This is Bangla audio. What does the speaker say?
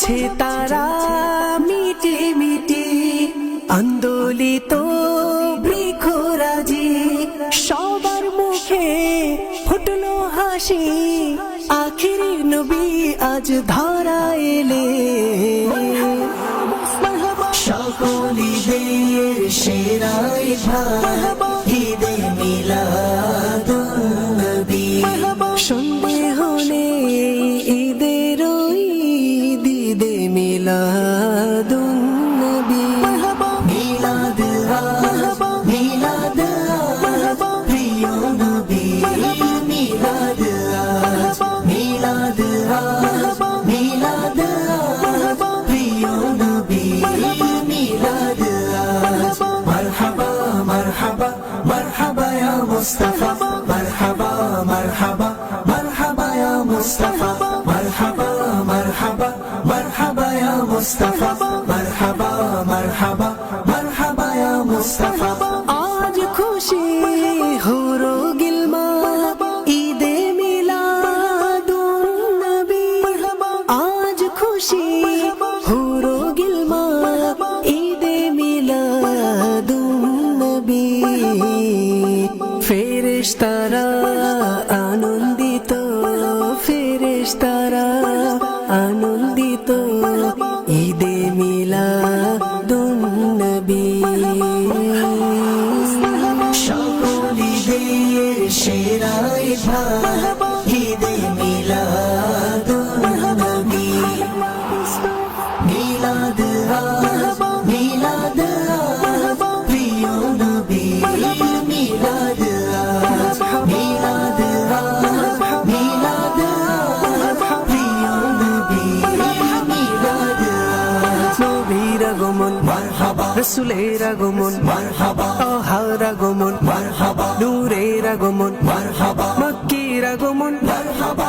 জ্বলছে তারা মিটি মিটি, আন্দোলিত বৃক্ষরাজি, সবার মুখে ফুটলো হাসি, আখিরি নবী আজ ধরা এলে। সকল ঈদের সেরা ঈদ ঈদে মিলাদুন নবী, সন্ধে হলে ঈদের ঈদ ঈদে মিলাদুন নবী। মিলাদ আজ মিলাদ আজ প্রিয় নবীর মিলাদ আজ, মিলাদ আজ মিলাদ আজ প্রিয় নবীর মিলাদ আজ। মারহাবা মারহাবা মারহাবা ইয়া মুস্তাফা, মারহাবা মারহাবা মারহাবা ইয়া মুস্তাফা, মারহাবা মারহাবা মারহাবা ইয়া মুস্তাফা, মারহাবা মারহাবা মারহাবা ইয়া মুস্তাফা। আজ খুশি হরো গিলমা ঈদে মিলাদুন নবী, আজ খুশি হরো গিলমা ঈদে মিলাদুন নবী। ফেরেশতারা আনন্দিত, ফেরেশতারা আনন্দিত ঈদে মিলাদুন নবী। সকল ঈদের সেরা ঈদ ঈদে মিলাদুন নবী। মিলাদ আজ মিলাদ আজ প্রিয় নবীর মিলাদ আজ, মিলাদ আজ মিলাদ আজ প্রিয় নবীর মিলাদ আজ। নবীর আগমন মারহাবা, রাসূলের আগমন মারহাবা, তাহার আগমন মারহাবা, নূরের আগমন মারহাবা, মক্কির আগমন মারহাবা।